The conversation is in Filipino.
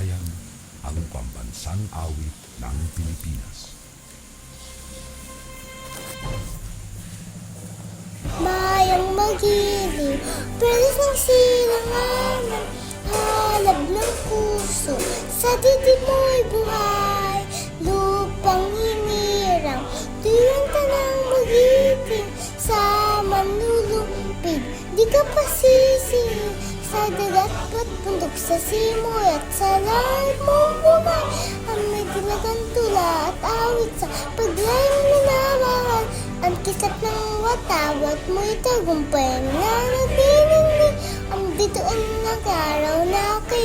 bayan, ang pambansang awit ng Pilipinas. Bayang magiliw, prelis ng silanganan, halab ng puso, sa dibdib mo'y buhay. Lupang hinirang, tuyang tanang magiting, sa manlulumpig, di ka pasising. Sa dagat at bundok, sa simoy at sa langit mong bumay, ang may dilagang tula at awit sa paglayong minamahal. Ang kisap ng watawat mo'y tagumpay na nagdinig. Ang bituin ng araw na kay